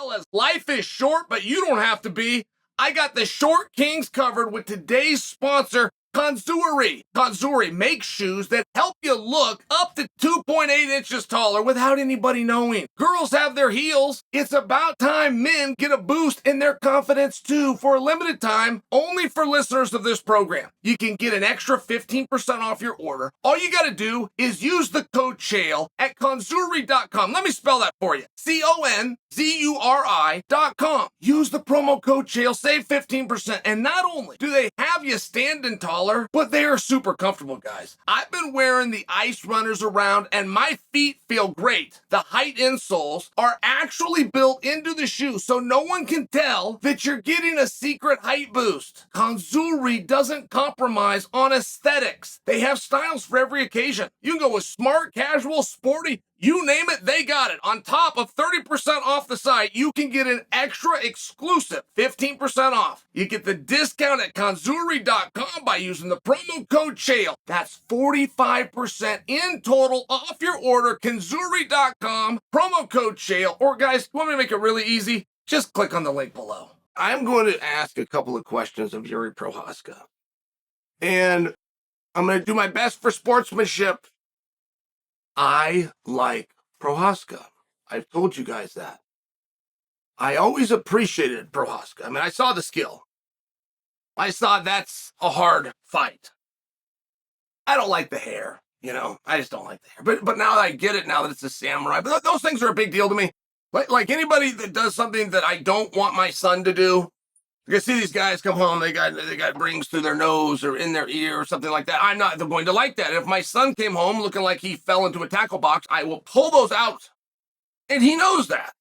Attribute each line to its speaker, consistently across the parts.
Speaker 1: Fellas, life is short, but you don't have to be. I got the short kings covered with today's sponsor, Kanzuri. Kanzuri makes shoes that help you look up to 2.8 inches taller without anybody knowing. Girls have their heels. It's about time men get a boost in their confidence too. For a limited time, only for listeners of this program, you can get an extra 15% off your order. All you got to do is use the code Chael at Kanzuri.com. Let me spell that for you. Conzuri.com. Use the promo code Chael, save 15%. And not only do they have you standing taller, but they are super comfortable, guys. I've been wearing the ice runners around and my feet feel great. The height insoles are actually built into the shoe, so no one can tell that you're getting a secret height boost. Kanzuri doesn't compromise on aesthetics. They have styles for every occasion. You can go with smart, casual, sporty, you name it, they got it. On top of 30% off the site, you can get an extra exclusive 15% off. You get the discount at Kanzuri.com by using the promo code Chael. That's 45% in total off your order. Kanzuri.com, promo code Chael. Or guys, you want me to make it really easy? Just click on the link below. I'm going to ask a couple of questions of Jiří Procházka. And I'm going to do my best for sportsmanship. I like Procházka. I've told you guys that. I always appreciated Procházka. I mean, I saw the skill. I saw that's a hard fight. I don't like the hair, you know. I just don't like the hair. But now that I get it, now that it's a samurai, but those things are a big deal to me. Like anybody that does something that I don't want my son to do. You can see these guys come home, they got rings through their nose or in their ear or something like that. I'm not going to like that. If my son came home looking like he fell into a tackle box, I will pull those out. And he knows that.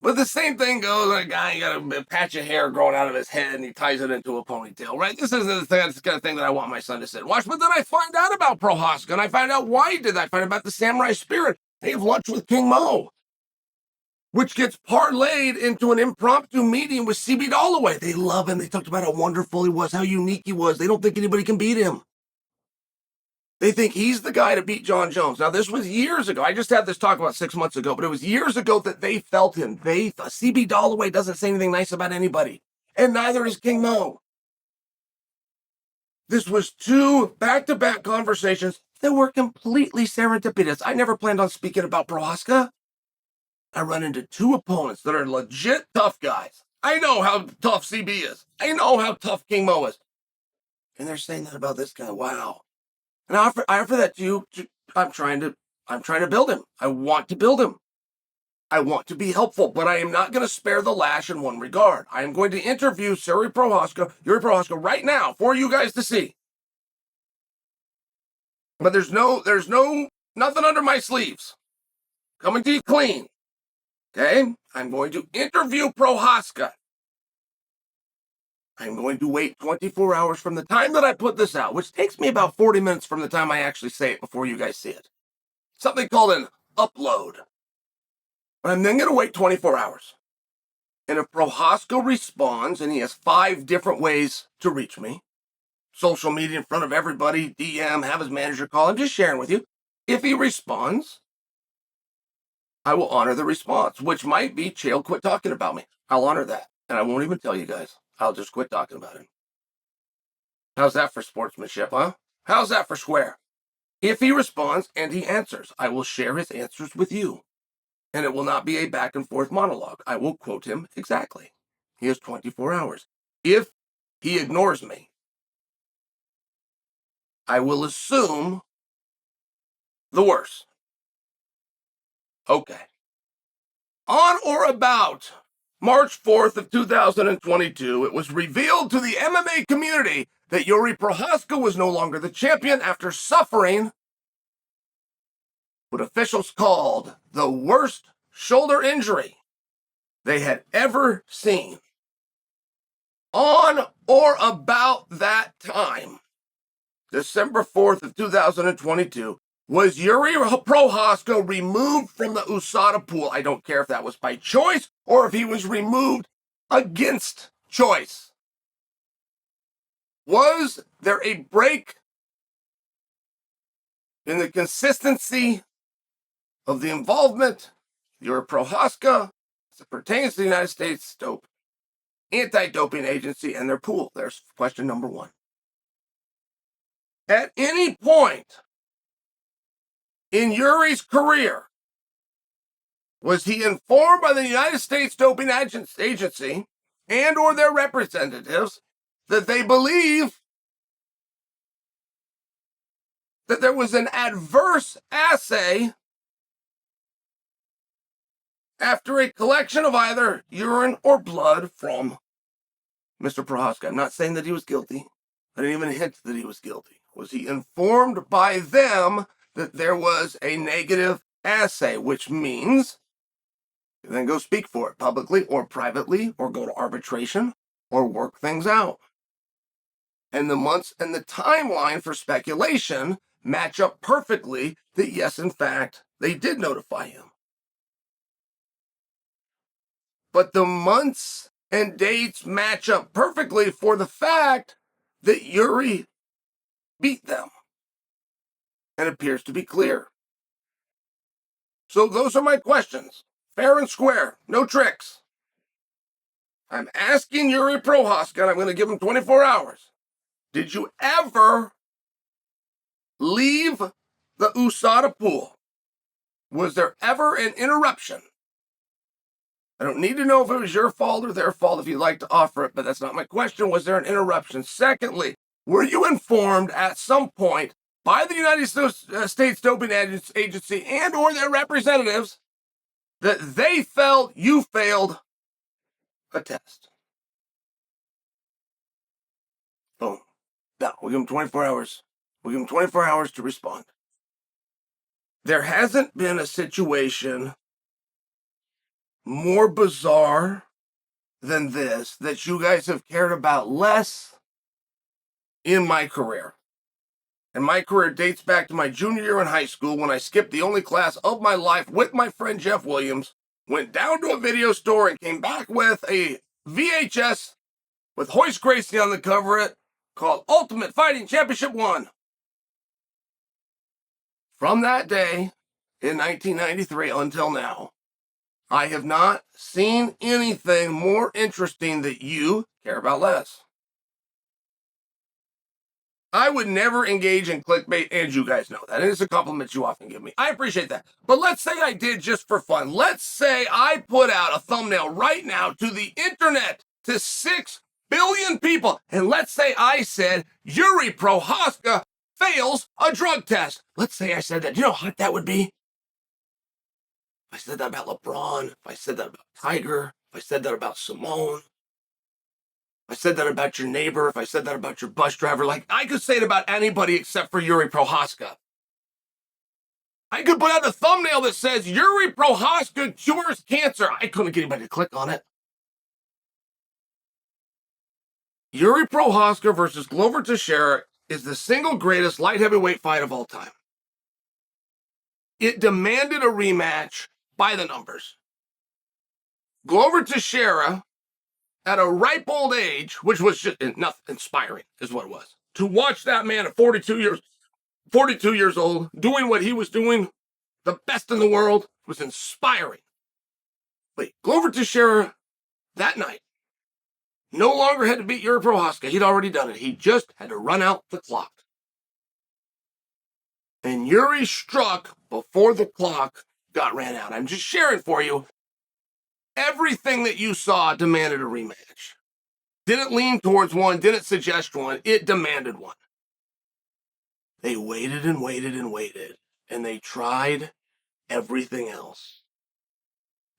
Speaker 1: But the same thing goes, a guy got a patch of hair growing out of his head and he ties it into a ponytail, right? This isn't the kind of thing that I want my son to sit and watch. But then I find out about Procházka and I find out why he did that. I find out about the samurai spirit. They have lunch with King Mo, which gets parlayed into an impromptu meeting with CB Dalloway. They love him. They talked about how wonderful he was, how unique he was. They don't think anybody can beat him. They think he's the guy to beat Jon Jones. Now, this was years ago. I just had this talk about 6 months ago, but it was years ago that they felt him. CB Dalloway doesn't say anything nice about anybody, and neither is King Mo. This was two back-to-back conversations that were completely serendipitous. I never planned on speaking about Procházka. I run into two opponents that are legit tough guys. I know how tough CB is. I know how tough King Mo is. And they're saying that about this guy. Wow. And I offer that to you. I'm trying to build him. I want to build him. I want to be helpful, but I am not going to spare the lash in one regard. I am going to interview Jiří Procházka right now for you guys to see. But there's nothing under my sleeves. Coming to you clean. Okay? I'm going to interview Procházka. I'm going to wait 24 hours from the time that I put this out, which takes me about 40 minutes from the time I actually say it before you guys see it. Something called an upload. But I'm then going to wait 24 hours. And if Procházka responds, and he has 5 different ways to reach me, social media in front of everybody, DM, have his manager call, I'm just sharing with you. If he responds, I will honor the response, which might be, Chael, quit talking about me. I'll honor that. And I won't even tell you guys. I'll just quit talking about him. How's that for sportsmanship, huh? How's that for square? If he responds and he answers, I will share his answers with you. And it will not be a back and forth monologue. I will quote him exactly. He has 24 hours. If he ignores me, I will assume the worst. Okay. On or about March 4th of 2022, it was revealed to the MMA community that Jiří Procházka was no longer the champion after suffering what officials called the worst shoulder injury they had ever seen. On or about that time, December 4th of 2022, was Jiří Procházka removed from the USADA pool? I don't care if that was by choice or if he was removed against choice. Was there a break in the consistency of the involvement? Jiří Procházka as it pertains to the United States Anti-Doping Agency and their pool. There's question number one. At any point in Yuri's career, was he informed by the United States Doping Agency and or their representatives that they believe that there was an adverse assay after a collection of either urine or blood from Mr. Procházka? I'm not saying that he was guilty. I didn't even hint that he was guilty. Was he informed by them that there was a negative assay, which means you then go speak for it publicly or privately or go to arbitration or work things out? And the months and the timeline for speculation match up perfectly that yes, in fact, they did notify him. But the months and dates match up perfectly for the fact that Yuri beat them. And appears to be clear. So those are my questions. Fair and square. No tricks. I'm asking Jiří Procházka, and I'm going to give him 24 hours. Did you ever leave the USADA pool? Was there ever an interruption? I don't need to know if it was your fault or their fault if you'd like to offer it, but that's not my question. Was there an interruption? Secondly, were you informed at some point by the United States Doping Agency and or their representatives that they felt you failed a test? Boom. No, we'll give them 24 hours. We'll give them 24 hours to respond. There hasn't been a situation more bizarre than this that you guys have cared about less in my career. And my career dates back to my junior year in high school when I skipped the only class of my life with my friend Jeff Williams, went down to a video store and came back with a VHS with Hoist Gracie on the cover of it called Ultimate Fighting Championship 1. From that day in 1993 until now, I have not seen anything more interesting that you care about less. I would never engage in clickbait, and you guys know that. And it's a compliment you often give me. I appreciate that. But let's say I did just for fun. Let's say I put out a thumbnail right now to the internet, to 6 billion people. And let's say I said, Jiří Procházka fails a drug test. Let's say I said that. Do you know how hot that would be? If I said that about LeBron, if I said that about Tiger, if I said that about Simone, if I said that about your neighbor, if I said that about your bus driver, like I could say it about anybody except for Jiří Procházka. I could put out a thumbnail that says Jiří Procházka cures cancer. I couldn't get anybody to click on it. Jiří Procházka versus Glover Teixeira is the single greatest light heavyweight fight of all time. It demanded a rematch by the numbers. Glover Teixeira, at a ripe old age, which was just enough inspiring, is what it was. To watch that man at 42 years old, doing what he was doing, the best in the world, was inspiring. Wait, Glover Teixeira, that night, no longer had to beat Jiří Procházka. He'd already done it. He just had to run out the clock. And Jiří struck before the clock got ran out. I'm just sharing for you. Everything that you saw demanded a rematch. Didn't lean towards one, didn't suggest one. It demanded one. They waited and waited and waited. And they tried everything else.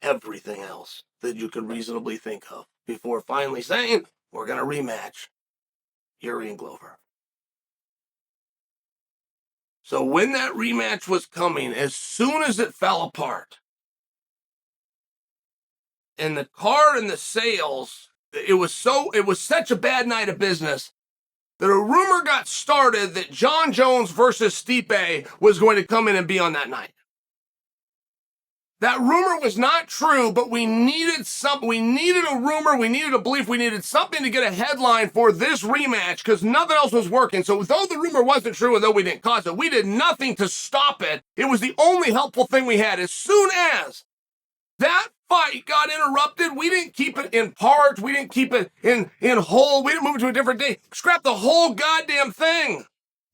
Speaker 1: Everything else that you could reasonably think of before finally saying, we're going to rematch Jiří and Glover. So when that rematch was coming, as soon as it fell apart, and the card and the sales, it was such a bad night of business that a rumor got started that Jon Jones versus Stipe was going to come in and be on that night. That rumor was not true, but we needed a rumor, we needed a belief, we needed something to get a headline for this rematch because nothing else was working. So though the rumor wasn't true and though we didn't cause it, we did nothing to stop it. It was the only helpful thing we had. As soon as that fight got interrupted, we didn't keep it in part. We didn't keep it in whole. We didn't move it to a different day. Scrap the whole goddamn thing.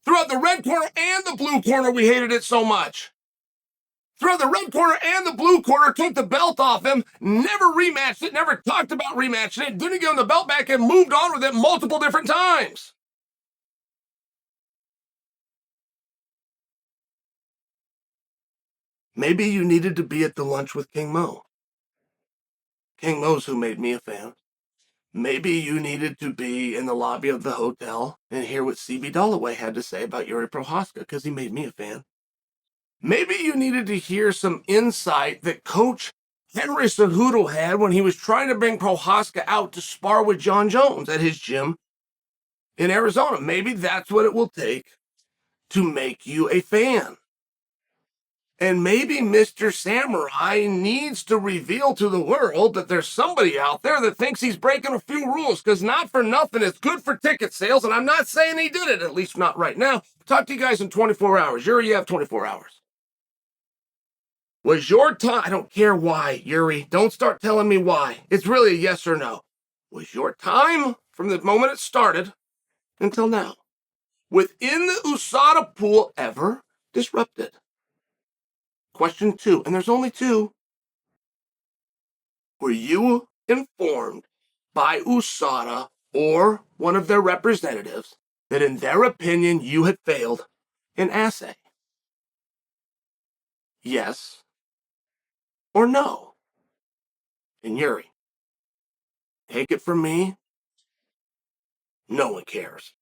Speaker 1: Throughout the red corner and the blue corner, we hated it so much. Throughout the red corner and the blue corner, took the belt off him, never rematched it, never talked about rematching it, didn't give him the belt back, and moved on with it multiple different times. Maybe you needed to be at the lunch with King Mo. King Mo's who made me a fan. Maybe you needed to be in the lobby of the hotel and hear what CB Dollaway had to say about Jiří Procházka, because he made me a fan. Maybe you needed to hear some insight that Coach Henry Cejudo had when he was trying to bring Procházka out to spar with Jon Jones at his gym in Arizona. Maybe that's what it will take to make you a fan. And maybe Mr. Samurai needs to reveal to the world that there's somebody out there that thinks he's breaking a few rules, because not for nothing, it's good for ticket sales, and I'm not saying he did it, at least not right now. Talk to you guys in 24 hours. Jiří, you have 24 hours. Was your time, I don't care why, Jiří, don't start telling me why. It's really a yes or no. Was your time from the moment it started until now within the USADA pool ever disrupted? Question 2, and there's only 2. Were you informed by USADA or one of their representatives that in their opinion you had failed an assay? Yes or no? And Jiří, take it from me, no one cares.